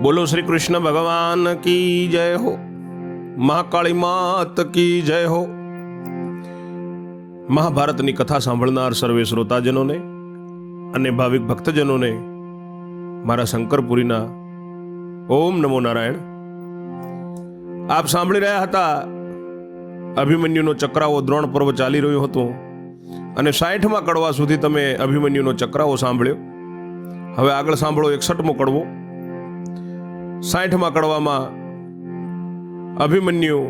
બોલો શ્રી કૃષ્ણ ભગવાન કી જય હો, મહાકાળી માત કી જય હો. મહાભારતની કથા સાંભળનાર સર્વે શ્રોતાજનોને અને ભાવિક ભક્તજનોને મારા શંકરપુરીના ઓમ નમો નારાયણ. આપ સાંભળી રહ્યા હતા અભિમન્યુનો ચક્રાવો દ્રોણ પર્વ ચાલી રહ્યો હતો અને 60મા કડવા સુધી તમે અભિમન્યુનો ચક્રાવો સાંભળ્યો. હવે આગળ સાંભળો 61મો કડવો. 60મા કડવામાં અભિમન્યુ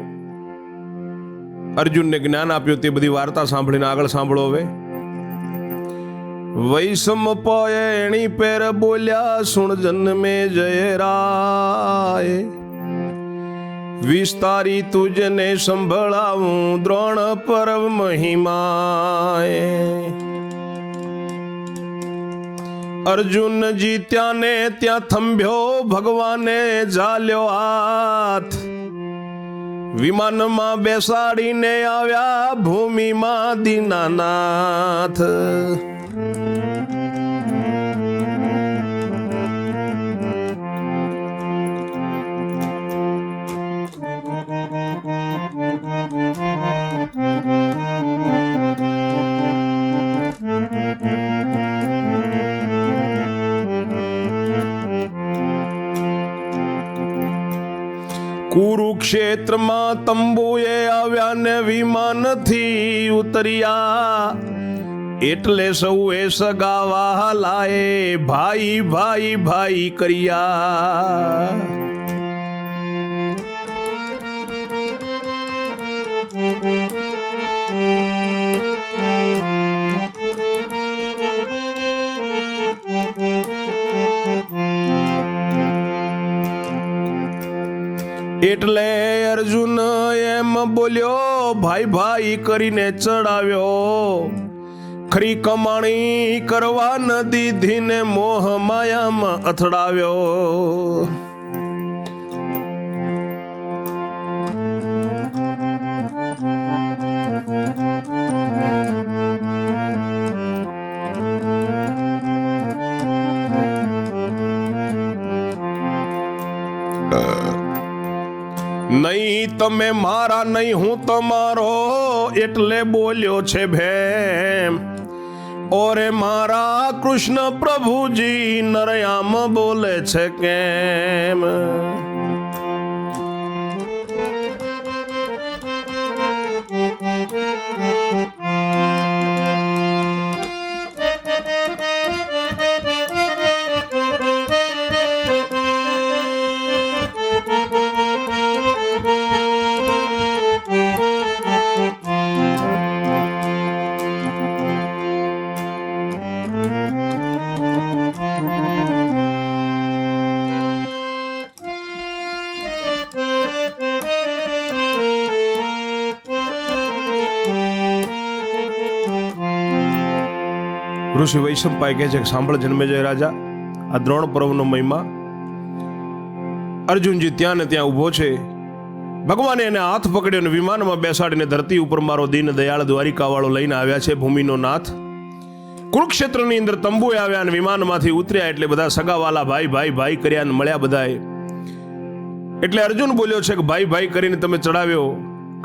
અર્જુનને જ્ઞાન આપ્યું તે બધી વાર્તા સાંભળીને આગળ સાંભળો. હવે વૈષમ પયણી પેર બોલ્યા સુણ જન્મે જય રાય, વિસ્તારી તુજને સંભળાવું દ્રોણ પર્વ મહિમાએ. અર્જુનજી ત્યાં ને ત્યાં થંભ્યો ભગવાને ઝાલ્યો હાથ, વિમાનમાં બેસાડીને આવ્યા ભૂમિમાં દીનાનાથ. કુરુક્ષેત્રમાં તંબુએ આવ્યા ને વિમાનથી ઉતર્યા, એટલે સૌએ સગાવા લાએ ભાઈ ભાઈ ભાઈ કર્યા. એટલે અર્જુન એમ બોલ્યો ભાઈ ભાઈ કરીને ચડાવ્યો, ખરી કમાણી કરવા ન દીધી ને મોહ માયામાં અથડાવ્યો. નહીં તમે મારા નહીં હું તમારો, એટલે બોલ્યો છે ભેમ. ઓરે મારા કૃષ્ણ પ્રભુજી નરયામ બોલે છે કેમ. ઋષિ વૈશંપાય કહે છે કે સાંભળ જન્મેજય રાજા, આ દ્રોણ પર્વનો મહિમા. અર્જુનજી ત્યાં ને ત્યાં ઊભો છે. ભગવાને એને હાથ પકડ્યો અને વિમાનમાં બેસાડીને ધરતી ઉપર મારો દીન દયાળ દ્વારિકા વાળો લઈને આવ્યા છે ભૂમિનો નાથ. કુરુક્ષેત્રની અંદર તંબુએ આવ્યા અને વિમાનમાંથી ઉતર્યા એટલે બધા સગાવાલા ભાઈ ભાઈ ભાઈ કર્યા અને મળ્યા બધાએ. એટલે અર્જુન બોલ્યો છે કે ભાઈ ભાઈ કરીને તમે ચડાવ્યો,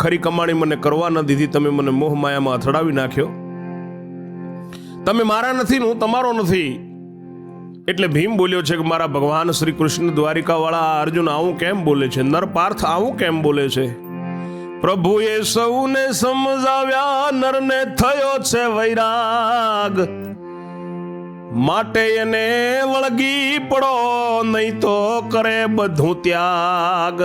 ખરી કમાણી મને કરવા ન દીધી, તમે મને મોહ માયામાં અથડાવી નાખ્યો. તમે મારા નથી, હું તમારો નથી. એટલે ભીમ બોલ્યો છે કે મારા ભગવાન શ્રી કૃષ્ણ દ્વારિકા વાળા અર્જુન આવું કેમ બોલે છે, નર પાર્થ આવું કેમ બોલે છે. પ્રભુએ સૌને સમજાવ્યા, નરને થયો છે વૈરાગ, માટે એને વળગી પડો, નહીં તો કરે બધું ત્યાગ.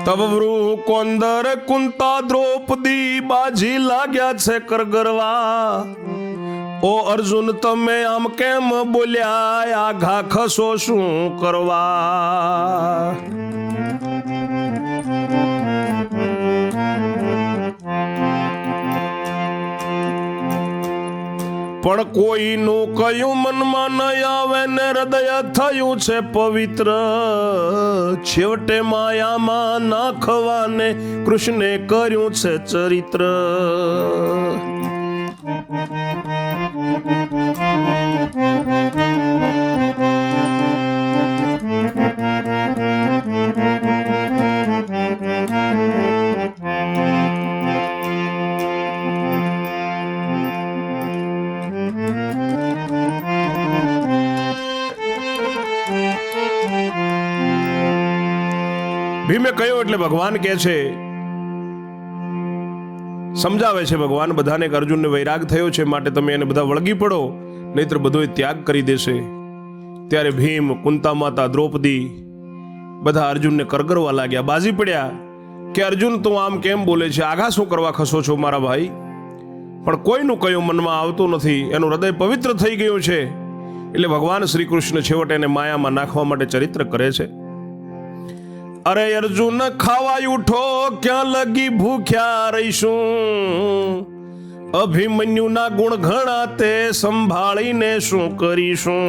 તબ વૃ કોંદર કુંતા દ્રૌપદી બાજી લાગ્યા છે કરગરવા. ઓ અર્જુન તમે આમ કેમ બોલ્યા, આઘા ખસો શું કરવા. પણ કોઈનું કયું મનમાં ન આવે ને હૃદય થયું છે પવિત્ર. છેવટે માયામાં નાખવાને કૃષ્ણે કર્યું છે ચરિત્ર. ભીમે કહ્યું એટલે ભગવાન કહે છે, સમજાવે છે ભગવાન બધાને કે અર્જુનને વૈરાગ થયો છે, માટે તમે એને બધા વળગી પડો, નહીતર બધો ત્યાગ કરી દેશે. ત્યારે ભીમ, કુંતા માતા, દ્રૌપદી બધા અર્જુનને કરગરવા લાગ્યા, બાજી પડ્યા કે અર્જુન તું આમ કેમ બોલે છે, આઘા શું કરવા ખસો છો મારા ભાઈ. પણ કોઈનું કયું મનમાં આવતું નથી, એનું હૃદય પવિત્ર થઈ ગયું છે. એટલે ભગવાન શ્રી કૃષ્ણ છેવટે એને માયામાં નાખવા માટે ચરિત્ર કરે છે. અરે અર્જુન ખાવાય ઉઠો, ક્યાં લગી ભૂખ્યા રહીશું. અભિમન્યુના ગુણ ઘણા તે સંભાળીને શું કરીશું.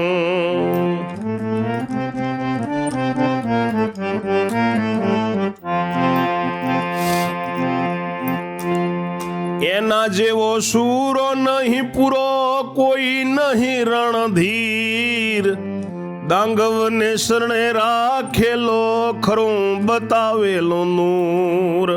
એના જેવો શૂરો નહીં પૂરો, કોઈ નહીં રણધીર. દાંગવને શરણે રાખેલો, ખરું બતાવેલો નૂર.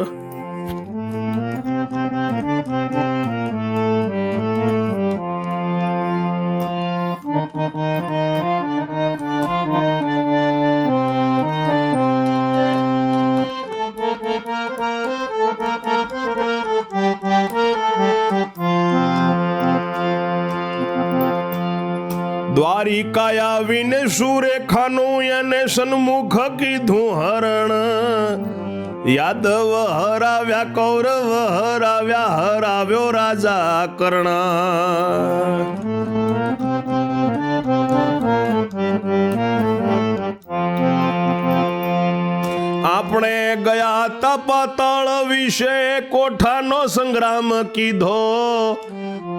દ્વારિકા આવીને સુરેખાનું એને સન્મુખ કીધું હરણ. યાદવ હરાવ્યા, કૌરવ હરાવ્યા, હરાવ્યો રાજા કર્ણ. આપણે ગયા તા પાતાળ વિશે કોઠાનો સંગ્રામ કીધો.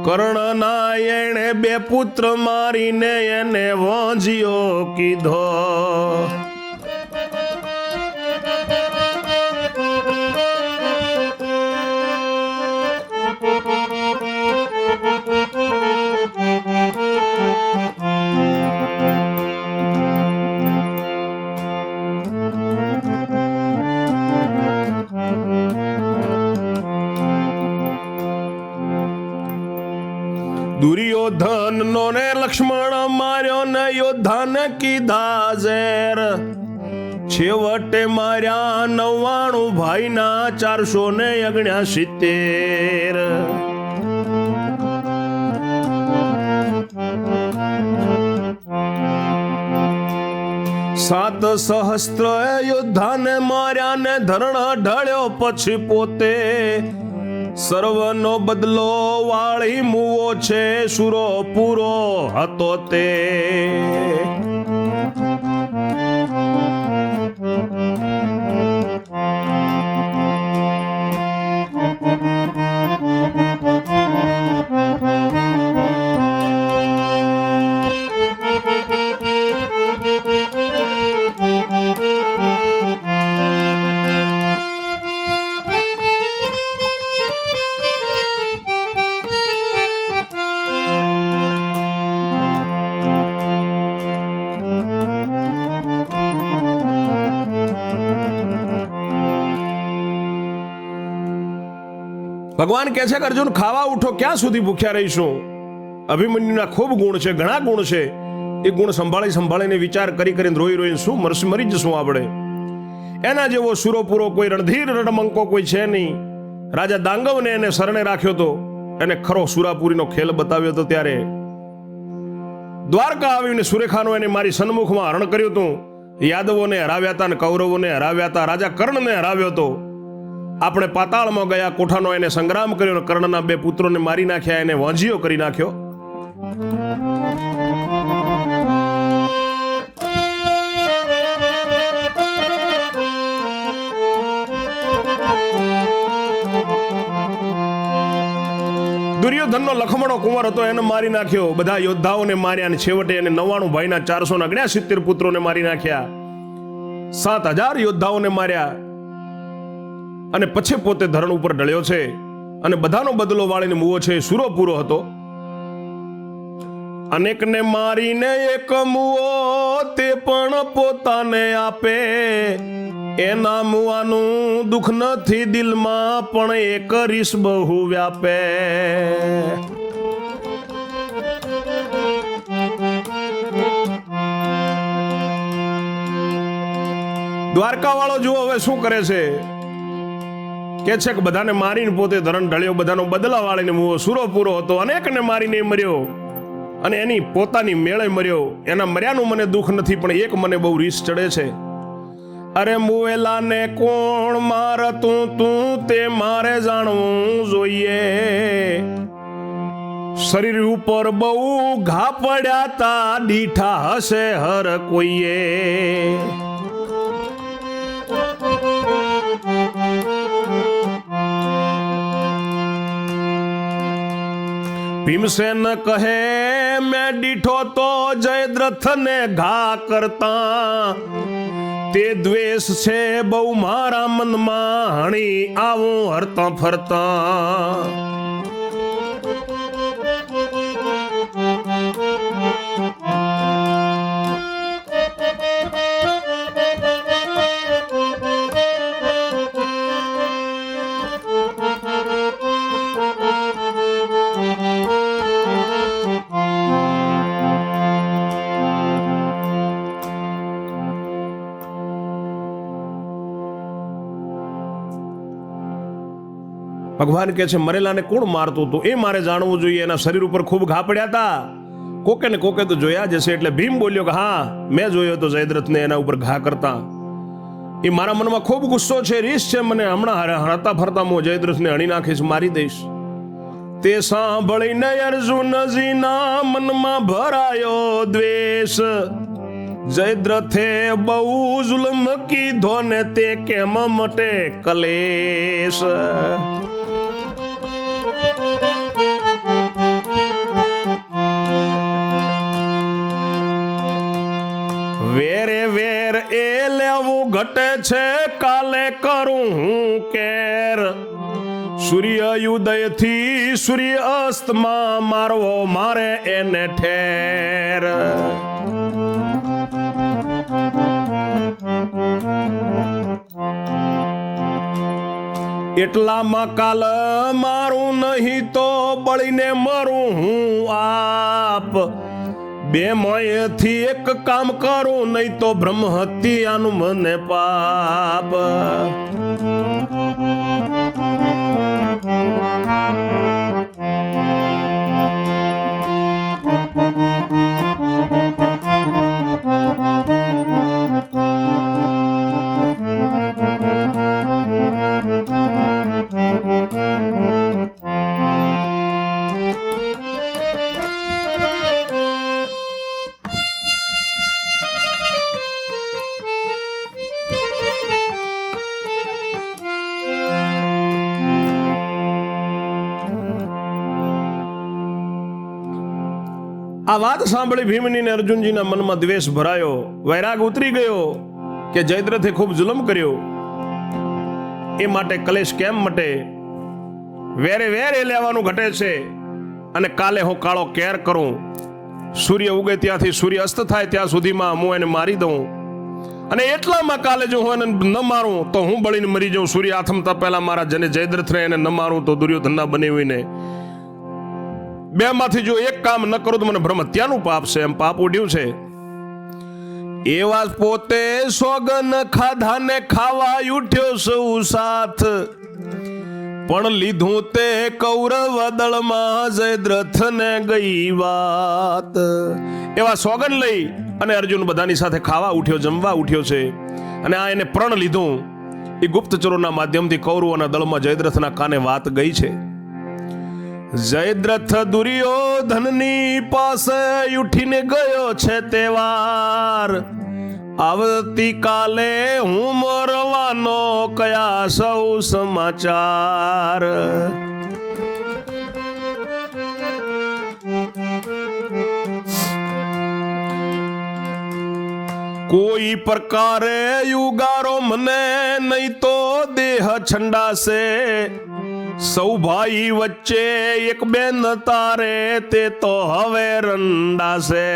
કર્ણના એણે 2 પુત્ર મારીને એને વાંજ્યો કીધો. દુર્યોધન નો ને લક્ષ્મણ માર્યો ને યોદ્ધાને કીધા ઝેર. છેવટે માર્યા 99 ભાઈના 469. સાત સહસ્ત્ર યોદ્ધાને માર્યા ને ધરણ ઢળ્યો પછી પોતે. સર્વનો બદલો વાળી મુવો છે, સુરો પૂરો હતો તે. ભગવાન કહે છે કે અર્જુન ખાવા ઉઠો, ક્યાં સુધી ભૂખ્યા રહીશું. અભિમન્યુના ખૂબ ગુણ છે, ઘણા ગુણ છે. એ ગુણ સંભાળીને વિચાર કરીને રોઈને શું મરી જશું આપણે. એના જેવો સુરોપુરો કોઈ રણધીર રણમંકો કોઈ છે નહીં. રાજા દાંગવને એને શરણે રાખ્યો તો, એને ખરો સુરાપુરીનો ખેલ બતાવ્યો હતો. ત્યારે દ્વારકા આવીને સુરેખાનો એને મારી સન્મુખમાં હરણ કર્યું હતું. યાદવોને હરાવ્યા હતા અને કૌરવોને હરાવ્યા હતા. રાજા કર્ણને હરાવ્યો હતો. આપણે પાતાળમાં ગયા, કોઠાનો એને સંગ્રામ કર્યો. કર્ણના 2 પુત્રોને મારી નાખ્યા, એને વાંજીઓ કરી નાખ્યો. દુર્યોધનનો લખમણો કુંવર હતો, એને મારી નાખ્યો. બધા યોદ્ધાઓને માર્યા અને છેવટે એને 99 ભાઈના 469 પુત્રોને મારી નાખ્યા. 7000 યોદ્ધાઓને માર્યા અને પછી પોતે ધરણ ઉપર ઢળ્યો છે અને બધાનો બદલો વાળીને મૂવો છે. સુરો પૂરો હતો. અનેકને મારીને એક મૂવો તે પણ પોતાને આપે. એના મુવાનું દુઃખ નથી દિલમાં, પણ એક રીસ બહુ વ્યાપે. દ્વારકા વાળો જુઓ હવે શું કરે છે. કે છે કે બધાને મારીને પોતે ધરણ ઢળ્યો, બધાનો બદલા વાળીને મૂવો. સુરો પૂરો હતો. અનેકને મારીને મર્યો અને એની પોતાની મેળે મર્યો. એના મર્યાનું મને દુઃખ નથી, પણ એક મને બહુ રીસ ચડે છે. અરે મુવેલા ને કોણ મારતું તું તે મારે જાણવું જોઈએ. શરીર ઉપર બહુ ઘા પડ્યા તા, દીઠા હશે હર કોઈએ. ભીમસેન કહે મેં દીઠો તો જયદ્રથ ને ઘા કરતા. તે દ્વેષ છે બહુ મારા મનમાં, હણી આવું હરતા ફરતા. ભગવાન કહે છે મરેલાને કોણ મારતું હતું એ મારે જાણવું જોઈએ. એના શરીર ઉપર ખૂબ ઘા પડ્યા હતા. કોકે ને કોકે તો જોયા જશે. એટલે ભીમ બોલ્યો કે હા મેં જોયો તો જયદ્રથને એના ઉપર ઘા કરતા. એ મારા મનમાં ખૂબ ગુસ્સો છે, રીસ છે મને. હમણાં હરતા ફરતા હું જયદ્રથને હણી નાખીશ, મારી દઈશ. તે સાંભળીને અર્જુનજીના મનમાં ભરાયો દ્વેષ. જયદ્રથે બહુ જુલ્મ કીધો ને તે કેમ મટે કલેશ. વેરે વેર એ લેવું ઘટે છે, કાલે કરું હું કેર. સૂર્ય ઉદય થી સૂર્ય અસ્તમાં મારવો મારે એને ઠેર. એટલામાં કાલ મારું નહીં તો બળીને મરું હું આપ. બે મોયથી એક કામ કરું, નહીં તો બ્રહ્મ હત્યાનું મને પાપ. આ વાત સાંભળી ભીમની ને અર્જુનજીના મનમાં દ્વેષ ભરાયો. વૈરાગ ઉતરી ગયો કે જયદ્રથે ખૂબ જુલમ કર્યો. એ માટે કલેશ કેમ મટે. વેરે વેર એ લેવાનું ઘટે છે અને કાલે હું કાળો કેર કરું. સૂર્ય ઉગે ત્યાંથી સૂર્ય અસ્ત થાય ત્યાં સુધીમાં હું એને મારી દઉં. અને એટલામાં કાલે જો હું એને ન મારું તો હું બળીને મરી જાઉં. સૂર્ય આથમતા પહેલા મારા જને જયદ્રથને એને ન મારું તો દુર્યોધનના બનાવીને બે માંથી જો એક કામ ન કરું તો મને બ્રહ્મ હત્યાનું પાપ છે. એમ પાપ ઉડ્યું છે. એવા પોતે સોગન ખાધા ને ખાવા ઉઠ્યો સૌ સાથ. પણ લીધું તે કૌરવ દળમાં જયદ્રથ ને ગઈ વાત. એવા સોગન લઈ અને અર્જુન બધાની સાથે ખાવા ઉઠ્યો, જમવા ઉઠ્યો છે. અને આ એને પ્રણ લીધું. એ ગુપ્તચરોના માધ્યમથી કૌરવોના દળમાં જયદ્રથના કાને વાત ગઈ છે. જયદ્રથ દુર્યોધનની પાસે ઉઠીને ગયો છે તહેવાર. આવતીકાલે હું મરવાનો કયા સૌ સમાચાર. કોઈ પ્રકારે યુગારો મને નહીં તો દેહ છંડાશે. સૌ ભાઈ વચ્ચે એક બેન તારે તે તો હવે રંડાશે.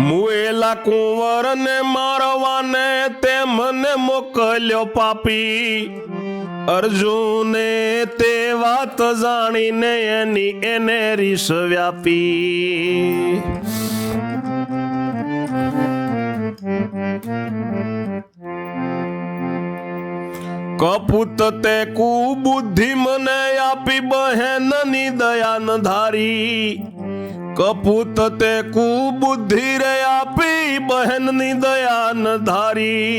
મુએલા કુંવર ને મારવાને તે મને મોકલ્યો પાપી. અર્જુને તે વાત જાણીને એની એને રીસ વ્યાપી. કપૂત તે કુબુદ્ધિ મને આપી બહેનની દયા ન ધારી. કપૂત તે કુબુદ્ધિ રે આપી બહેનની દયા ન ધારી.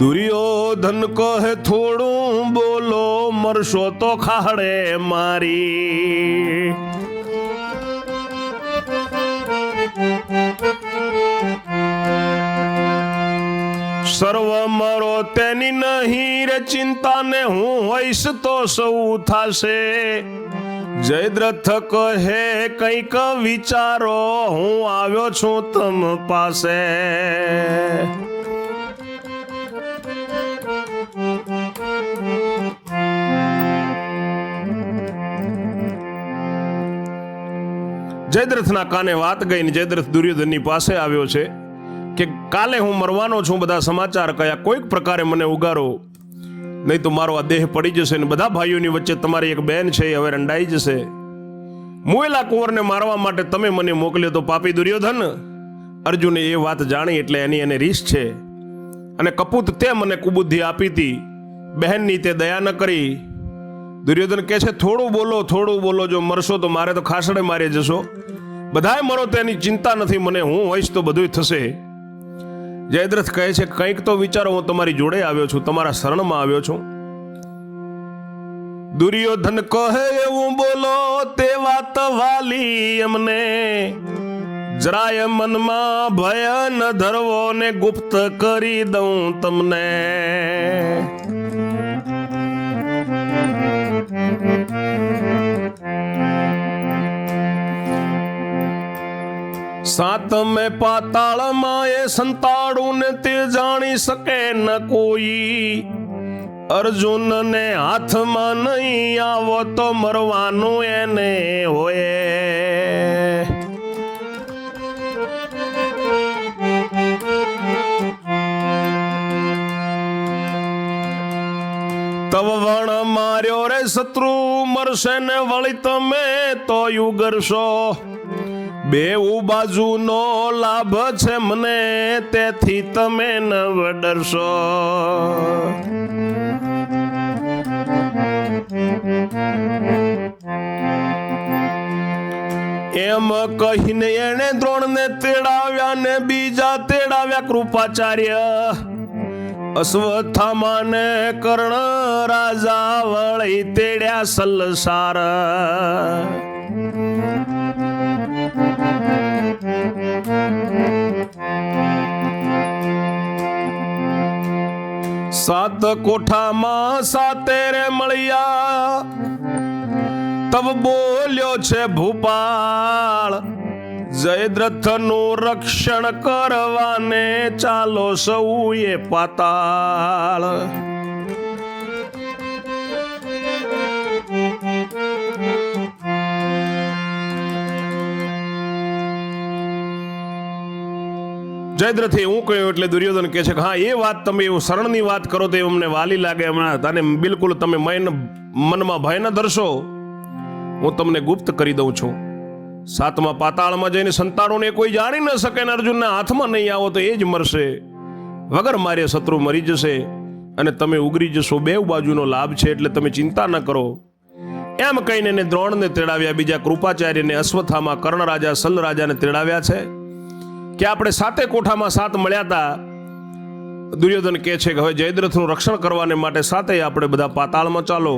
દુર્યોધન કહે થોડું બોલો મરશો તો ખાડે મારી. સર્વ મરો તેની નહીં રે ચિંતા ને હું હોઈશ તો સૌ થાશે. જયદ્રથ કહે કંઈક વિચારો હું આવ્યો છું તમ પાસે. જયદ્રથના કાને વાત ગઈ ને જયદ્રથ દુર્યોધનની પાસે આવ્યો છે કે કાલે હું મરવાનો છું. બધા સમાચાર કયા કોઈક પ્રકારે મને ઉગારો, નહીં તો મારો આ દેહ પડી જશે ને બધા ભાઈઓની વચ્ચે તમારી એક બેન છે હવે રંડાઈ જશે. મુએલા કુંવરને મારવા માટે તમે મને મોકલ્યો તો પાપી દુર્યોધન. અર્જુને એ વાત જાણી એટલે એની એને રીસ છે. અને કપૂત તે મને કુબુદ્ધિ આપી હતી, બહેનની તે દયા ન કરી. દુર્યોધન કહે છે થોડું બોલો, જો મરશો તો મારે તો ખાસડે મારી જશો. બધાય મરો તેની ચિંતા નથી મને, હું હોઈશ તો બધું થશે. જયદ્રથ કહે છે કંઈક તો વિચારો, હું તમારી જોડે આવ્યો છું, તમારા શરણમાં આવ્યો છું. દુર્યોધન કહે એવું બોલો તે વાત વાલી અમને. જરાય મનમાં ભય ન ધરવો ને ગુપ્ત કરી દઉં તમને. સાતમે પાતાળમાં એ સંતાડું ને તે જાણી શકે ન કોઈ. અર્જુન ને હાથમાં નહીં આવો તો મરવાનું એને હોય. તવ વણ માર્યો રે શત્રુ મરશે ને વળી તમે તો યુગરશો. બેઉ બાજુનો લાભ છે મને તેથી તમે ન ડરશો. એમ કહીને એને દ્રોણને તેડાવ્યા ને બીજા તેડાવ્યા કૃપાચાર્ય. અશ્વત્થામાને કર્ણ રાજા વળી તેડ્યા સલસાર. સાત કોઠામાં સાતેરે મળ્યા તબ બોલ્યો છે ભૂપાળ. જયદ્રથનું રક્ષણ કરવાને ચાલો સૌએ પાતાળ. જયદ્રથે હું કહ્યું એટલે દુર્યોધન કહે છે કે હા એ વાત તમે એવું શરણની વાત કરો તો અમને વાલી લાગે. હમણાં તને બિલકુલ તમે મનમાં ભય ન ધરશો, હું તમને ગુપ્ત કરી દઉં છું. સાતમા પાતાળમાં જઈને સંતાનોને કોઈ જાણી ન શકે ને અર્જુનના હાથમાં નહીં આવો તો એ જ મરશે. વગર મારે શત્રુ મરી જશે અને તમે ઉગરી જશો. બેઉ બાજુનો લાભ છે એટલે તમે ચિંતા ન કરો. એમ કહીને એને દ્રોણને તેડાવ્યા, બીજા કૃપાચાર્યને, અશ્વત્થામા, કર્ણ રાજા, સલ રાજાને તેડાવ્યા છે કે આપણે સાતે કોઠામાં સાત મળ્યા હતા. દુર્યોધન કહે છે કે હવે જયદ્રથનું રક્ષણ કરવાને માટે સાતે આપણે બધા પાતાળમાં ચાલો.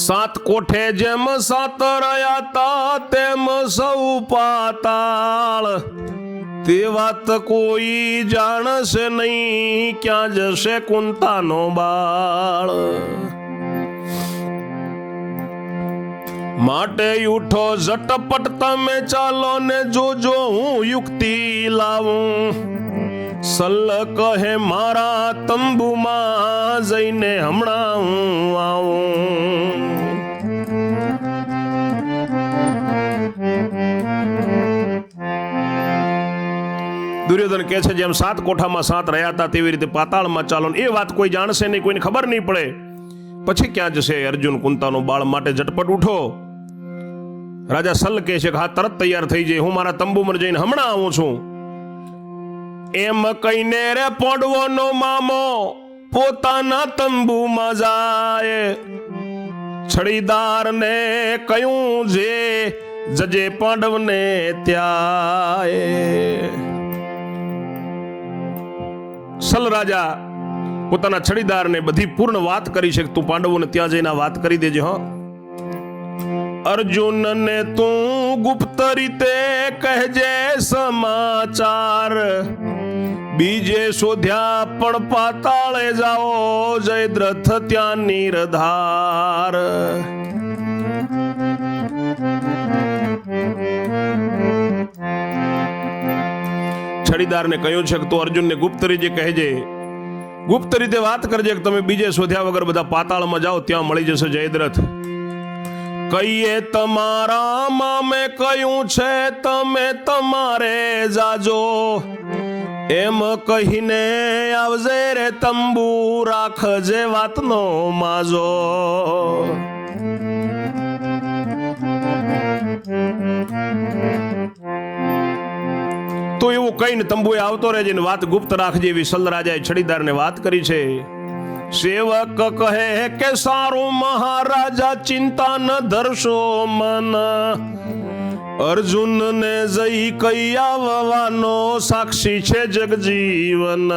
સાત કોઠે જેમ સાત રહ્યા તા તેમ સૌ પાતાળ. તે વાત કોઈ જાણશે નહીં, ક્યાં જશે કુંતાનો બાળ. માટે ઉઠો ઝટપટ તમે ચાલો ને જોજો હું યુક્તિ લાવું. સલ્લ કહે મારા તંબુમાં જઈને હમણાં હું આવું. દુર્યોધન કહે છે જેમ 7 કોઠામાં 7 રહ્યા હતા તેવી રીતે પાતાળમાં ચાલો. એ વાત કોઈ જાણશે નહીં, કોઈને ખબર નહીં પડે. પછી ક્યાં જશે અર્જુન કુંતાનો બાળ. માટે ઝટપટ ઉઠો. રાજા સલ્લ કહે છે કે હા તરત તૈયાર થઈ જાય, હું મારા તંબુમાં જઈને હમણાં આવું છું. એમ કહીને રે પાંડવોનો મામો પોતાના તંબુમાં જાય. છડીદારને કહ્યું જે જજે પાંડવને ત્યાં. સલ રાજા પોતાના છડીદારને બધી પૂર્ણ વાત કરી છે. તું પાંડવોને ત્યાં જઈને વાત કરી દેજે. હા, અર્જુનને તું ગુપ્ત રીતે કહેજે સમાચાર. બીજે શોધ્યા પણ પાતાળે જાઓ, જયદ્રથ ત્યાં નિર્ધાર. છડીદારને કહ્યું છે કે તું અર્જુનને ગુપ્ત રીતે કહેજે, ગુપ્ત રીતે વાત કરજે કે તમે બીજે શોધ્યા વગર બધા પાતાળમાં જાઓ, ત્યાં મળી જશે જયદ્રથ. કહીએ તમારા મામે કહ્યું છે તમે તમારે જાજો. એમ કહીને આવજે રે તંબુ, રાખજે વાતનો માજો. તો એવું કહીને તંબુએ આવતો રહેજે ને વાત ગુપ્ત રાખજે એવી સલ રાજાએ છડીદારને વાત કરી છે. સેવક કહે કે સારું મહારાજા, ચિંતા ન ધરશો મન. અર્જુનને જઈ કઈ આવવાનો, સાક્ષી છે જગજીવન.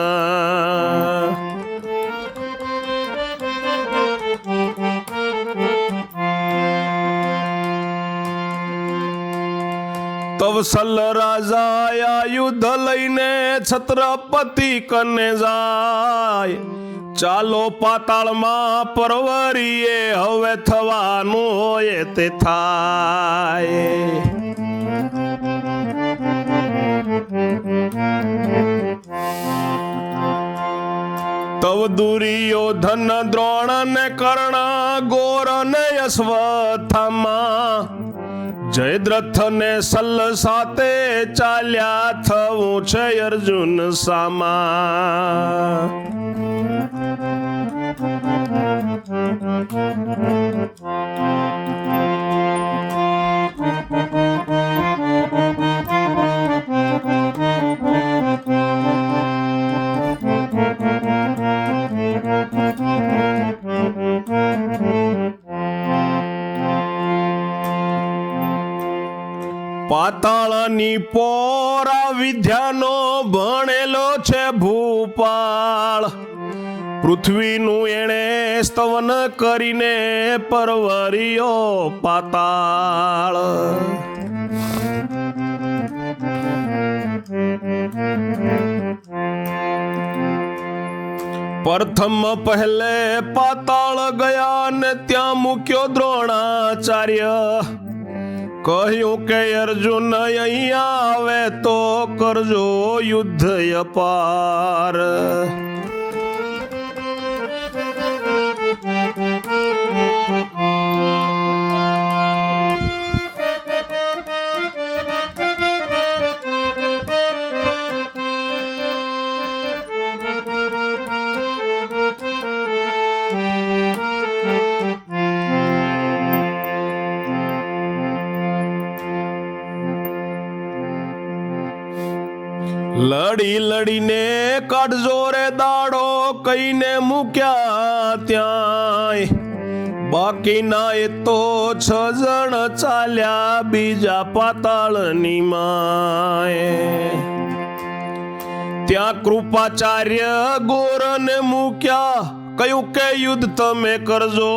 તવસલ રાજા યુદ્ધ લઈને છત્રપતિ કને જાય. ચાલો પાતાળમાં પરવરીએ, હવે થવાનું હોય તે થાય. તવ દુર્યોધન દ્રોણ ને કર્ણ ગોર ને અશ્વત્થામા. જયદ્રથ ને સલ્લ સાથે ચાલ્યા, થવું છે અર્જુન સામા. પાતાળની પોરા વિદ્યાનો ભણેલો છે ભૂપાળ. પૃથ્વીનું એણે સ્તવન કરીને પરવર્યો પાતાળ. પ્રથમ પહેલે પાતાળ ગયા ને ત્યાં મૂક્યો દ્રોણાચાર્ય. કહ્યું કે અર્જુન અહીંયા આવે તો કરજો યુદ્ધ અપાર. લડી લડીને કાઢજો રે દાડો, કઈને મૂક્યા ત્યાંય. બાકીના એ તો 6 જણ ચાલ્યા બીજા પાતાળની માય. ત્યાં કૃપાચાર્ય ગોરને મૂક્યા, કહ્યું કે યુદ્ધ તમે કરજો.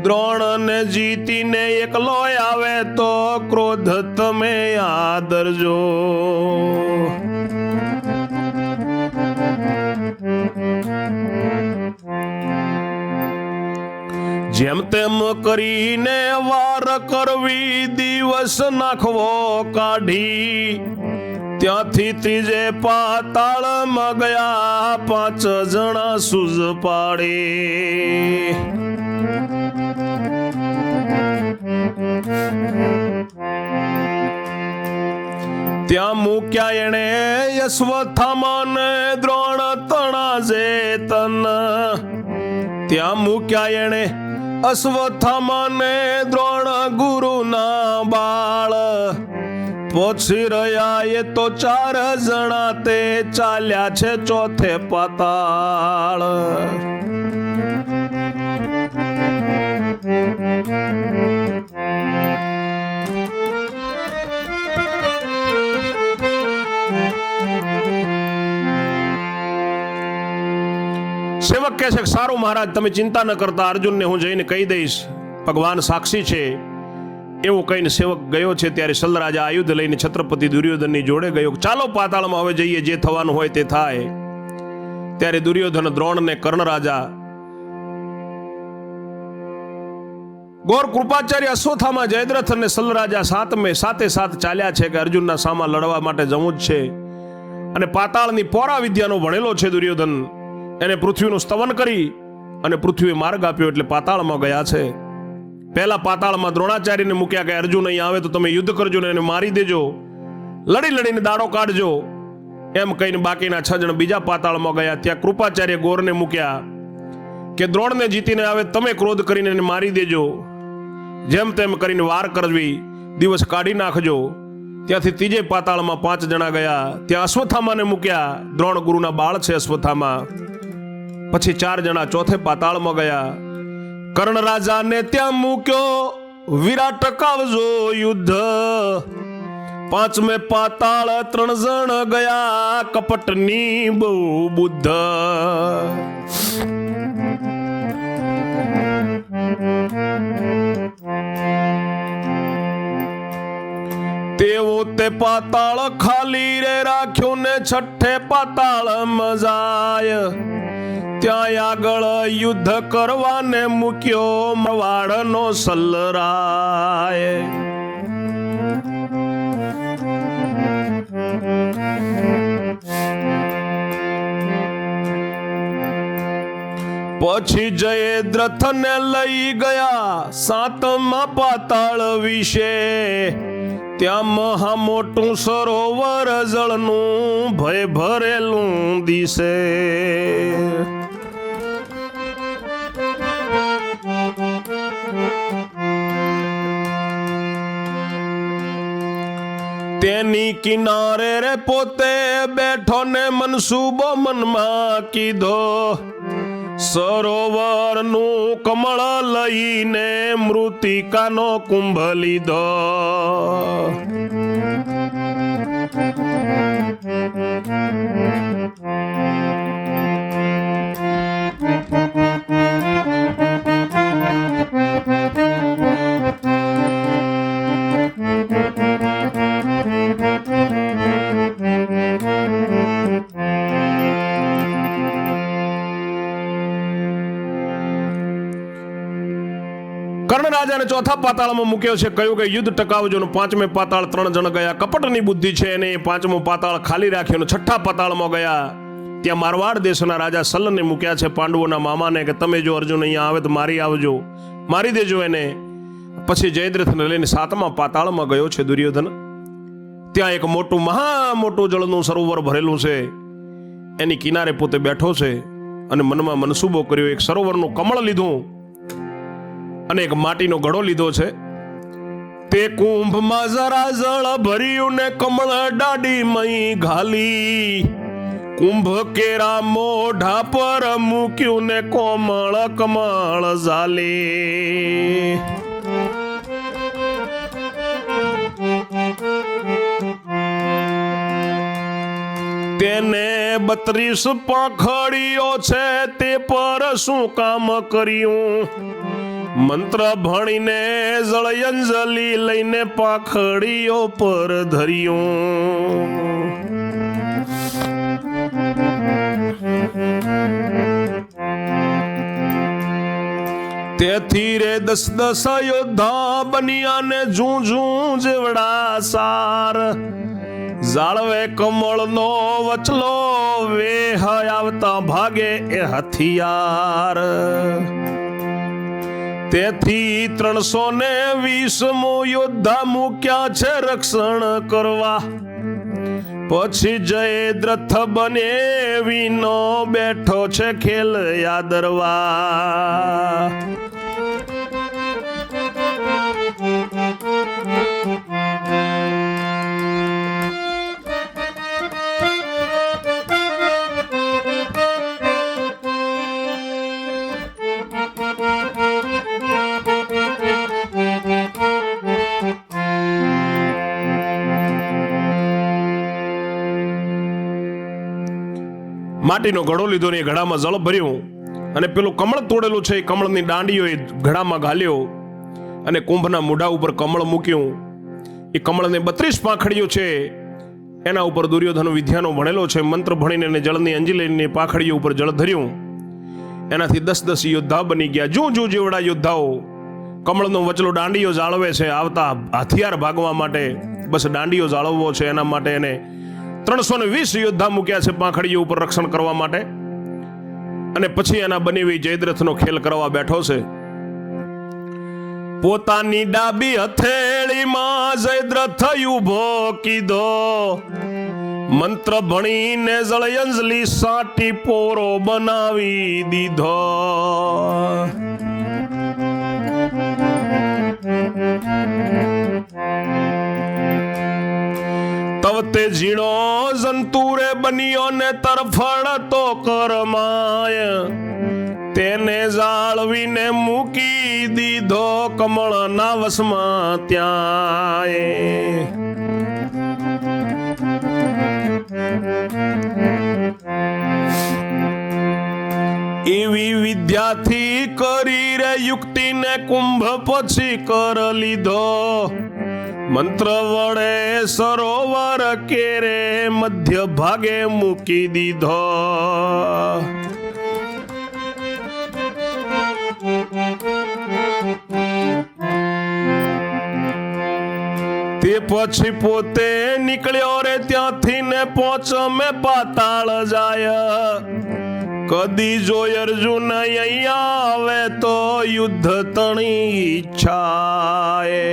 દ્રોણ ને જીતીને એકલો આવે તો ક્રોધ તમે આદરજો. જેમ તેમ કરીને વાર કરવી, દિવસ નાખવો કાઢી, ત્યાંથી ત્રીજે પાતાળમાં ગયા 5 જણા સૂઝ પાડે. ત્યાં મૂક્યા એણે અશ્વત્થામાને દ્રોણ તણા જેતન. ત્યાં મૂક્યા એણે અશ્વત્થામાને દ્રોણ ગુરુના બાળ. પછી રહ્યા એ તો 4 જણા, તે ચાલ્યા છે ચોથે પાતાળ. સેવક કહે છે સારું મહારાજ, તમે ચિંતા ન કરતા, અર્જુનને હું જઈને કહી દઈશ, ભગવાન સાક્ષી છે. એવું કહીને સેવક ગયો છે. ત્યારે સલરાજા આયુધ લઈને છત્રપતિ દુર્યોધનની જોડે ગયો. ચાલો પાતાળમાં હવે જઈએ, જે થવાનું હોય તે થાય. ત્યારે દુર્યોધન, દ્રોણ ને કર્ણ રાજા, ગોર કૃપાચાર્ય, અશ્વત્થામા, જયદ્રથ અને સલરાજા સાતે સાત ચાલ્યા છે કે અર્જુનના સામા લડવા માટે જવું જ છે. અને પાતાળની પોરા વિદ્યાનો ભણેલો છે દુર્યોધન. એને પૃથ્વીનું સ્તવન કરી અને પૃથ્વીએ માર્ગ આપ્યો એટલે પાતાળમાં ગયા છે. પહેલા પાતાળમાં દ્રોણાચાર્યને મૂક્યા કે અર્જુન અહીં આવે તો તમે યુદ્ધ કરજો ને એને મારી દેજો, લડીને દાડો કાઢજો. એમ કહીને બાકીના 6 જણ બીજા પાતાળમાં ગયા. ત્યાં કૃપાચાર્ય ગોરને મૂક્યા કે દ્રોણને જીતીને આવે તમે ક્રોધ કરીને એને મારી દેજો. જેમ તેમ કરીને વાર કરવી, દિવસ કાઢી નાખજો. ત્યાંથી ત્રીજે પાતાળમાં 5 જણા ગયા. ત્યાં અશ્વત્થામાને મૂક્યા. દ્રોણ ગુરુના બાળ છે અશ્વત્થામા. પછી 4 જણા ચોથે પાતાળમાં ગયા. કર્ણ રાજાને ત્યાં મૂક્યો, વિરાટ કાવજો યુદ્ધ. 5મે પાતાળ 3 જણ ગયા, કપટની બહુ બુદ્ધ. તેઓ તે પાતાળ ખાલી રે રાખ્યો ને છઠ્ઠે પાતાળ મજાય. ત્યાં આગળ યુદ્ધ કરવાને મૂક્યો મવાડનો સલરાય. પછી જયદ્રથને લઈ ગયા 7મા પાતાળ વિશે. ત્યાં મહા મોટું સરોવર જળનું ભય ભરેલું દિશે. તેની કિનારે રે પોતે બેઠો ને મનસુબો મનમાં કીધો. સરોવરનું કમળ લઈને મૃતિકાનો કુંભ લીધો. કર્ણ રાજાને ચોથા પાતાળમાં મૂક્યો છે. કહ્યું કે યુદ્ધ ટકાવજો. 5મે પાતાળ 3 જણ ગયા, કપટની બુદ્ધિ છે એને. 5મો પાતાળ ખાલી રાખ્યો. 6ઠા પાતાળમાં ગયા. ત્યાં મારવાડ દેશના રાજા સલને મૂક્યા છે, પાંડવોના મામાને, કે તમે જો અર્જુન અહીંયા આવે તો મારી આવજો, મારી દેજો એને. પછી જયદ્રથને લઈને 7મા પાતાળમાં ગયો છે દુર્યોધન. ત્યાં એક મોટું જળનું સરોવર ભરેલું છે. એની કિનારે પોતે બેઠો છે અને મનમાં મનસુબો કર્યો. એક સરોવરનું કમળ લીધું અને એક માટીનો ઘડો લીધો છે. તે કુંભમાં જરા જળ ભર્યું ને કમળ ડાડી મઈ ઘાલી. કુંભ કેરા મોઢા પર મૂક્યું ને કોમળ કમળ ઝાલી. તેને 32 પાંખડીઓ છે, તે પર શું કામ કર્યું? મંત્ર ભણીને જળયંજલી લઈને પાખડીઓ પર ધર્યું. તેથી રે 10 યોદ્ધા બન્યા ને ઝૂંઝું જેવડા સાર. જાળવે કમળનો વચલો વેહ આવતા ભાગે એ હથિયાર. તેથી 320 યોદ્ધા મૂક્યા છે રક્ષણ કરવા. પછી જયદ્રથ બને વિનો બેઠો છે ખેલ યાદરવા. માટીનો ઘડો લીધો ને એ ઘડામાં જળ ભર્યું અને પેલું કમળ તોડેલું છે એ કમળની દાંડીઓ એ ઘડામાં ઘાલ્યો અને કુંભના મોઢા ઉપર કમળ મૂક્યું. એ કમળને 32 પાંખડીઓ છે એના ઉપર દુર્યોધન વિદ્યાનો ભણેલો છે. મંત્ર ભણીને જળની અંજી લઈને પાંખડીઓ ઉપર જળ ધર્યું. એનાથી 10 યોદ્ધા બની ગયા. જૂ જેવડા યોદ્ધાઓ. કમળનો વચલો દાંડીઓ જાળવે છે આવતા હથિયાર ભાગવા માટે. બસ દાંડીઓ જાળવવો છે એના માટે એને 320 યોદ્ધા મૂક્યા છે પાંખડીઓ ઉપર રક્ષણ કરવા માટે. અને પછી એના બનેવી જયદ્રથનો ખેલ કરવા બેઠો છે. પોતાની ડાબી હથેળીમાં જયદ્રથ ઉભો કીધો. મંત્ર ભણીને જળયંજલી સાટી પોરો બનાવી દીધો. તવતે ઝીણો જંતુરે બન્યો ને તરફડતો કરમાય. તેને જાળવીને મૂકી દીધો કમળના વસમાં ત્યાં. એવી વિદ્યાથી કરી રે યુક્તિને કુંભ પછી કર લીધો. મંત્ર વડે સરોવર કેરે મધ્ય ભાગે મૂકી દીધો. તે પછી પોતે નીકળ્યો રે ત્યાંથી ને પહોંચમે પાતાળ જાય. કદી જોય અર્જુન અહીંયા આવે તો યુદ્ધ તણી ઈચ્છાએ.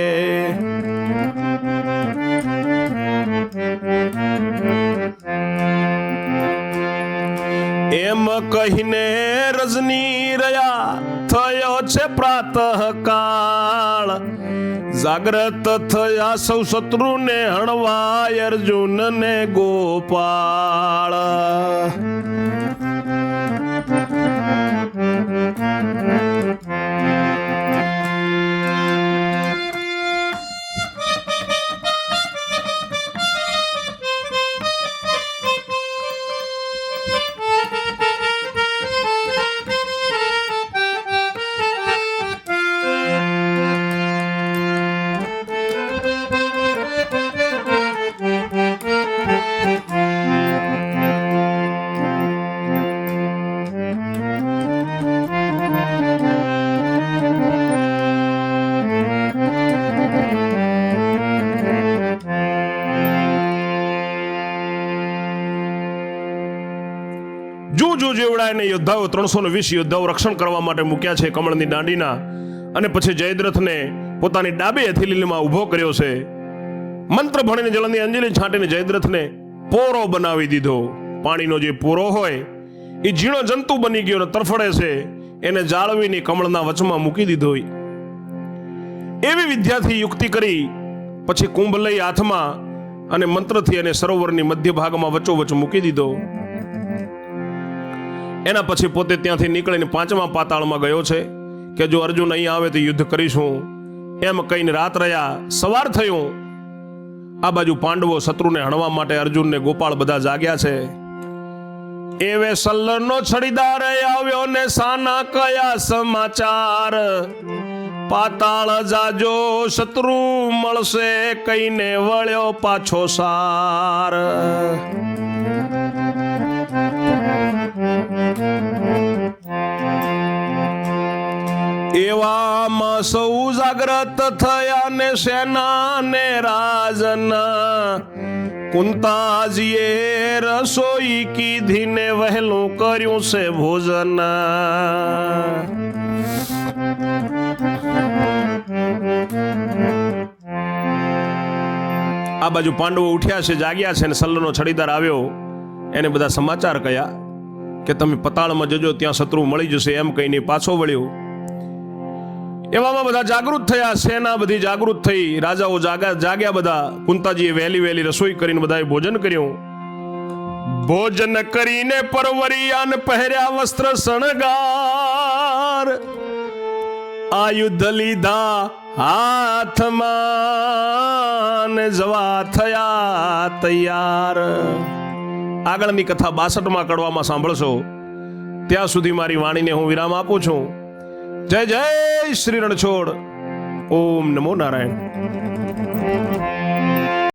એમ કહીને રજની રહ્યા થયો છે પ્રાતઃ કાળ. જાગ્રત થયા સૌ શત્રુને હણવા અર્જુન ને ગોપાળ. જેવડા એને યોદ્ધાઓ 320 યોદ્ધાઓ રક્ષણ કરવા માટે મૂક્યા છે કમળની દાંડીના. અને પછી જયદ્રથને પોતાની ડાબી હથેળીમાં ઊભો કર્યો છે. મંત્ર ભણીને જળની અંજલિ છાંટીને જયદ્રથને પોરો બનાવી દીધો. પાણીનો જે પોરો હોય એ ઝીણો જંતુ બની ગયો ને તરફડે છે. એને જાળવીને કમળના વચમાં મૂકી દીધો. એવી વિદ્યાથી યુક્તિ કરી પછી કુંભ લઈ હાથમાં અને મંત્રથી એને સરોવરની મધ્ય ભાગમાં વચ્ચોવચ મૂકી દીધો. એના પછી પોતે ત્યાંથી નીકળીને 5મા પાતાળમાં ગયો છે કે જો અર્જુન અહીં આવે તો યુદ્ધ કરીશું. એમ કહીને રાત રહ્યા. સવાર થયું. આ બાજુ પાંડવો શત્રુને હણવા માટે અર્જુન ને ગોપાળ બધા જાગ્યા છે. એવે સલ્લરનો છડીદાર આવ્યો ને સાના કયા સમાચાર. પાતાળ જાજો શત્રુ મળશે કઈને વળ્યો પાછો સાર. એવામાં સૌ જાગ્રત થયા ને સેના ને રાજના. કુંતાજીએ રસોઈ કીધી ને વહેલું કર્યું છે ભોજન. આ બાજુ પાંડવો ઉઠ્યા છે, જાગ્યા છે, ને સલ્લનો છડીદાર આવ્યો. એને બધા સમાચાર કહ્યા કે તમે પતાળમાં જજો, ત્યાં શત્રુ મળી જશે એમ કહીને પાછો વળ્યો. એવામાં બધા જાગૃત થયા, સેના બધી જાગૃત થઈ, રાજાઓ જાગ્યા બધા. કુંતાજીએ વહેલી વહેલી રસોઈ કરીને બધાએ ભોજન કર્યું. ભોજન કરીને પરવરિયાન પહેર્યા વસ્ત્ર શણગાર. આયુધ લીધા હાથમાં ને જવા થયા તૈયાર. આગળની કથા 62માં કડવામાં સાંભળશો. ત્યાં સુધી મારી વાણીને હું વિરામ આપું છું. જય જય શ્રી રણછોડ. ઓમ નમો નારાયણ.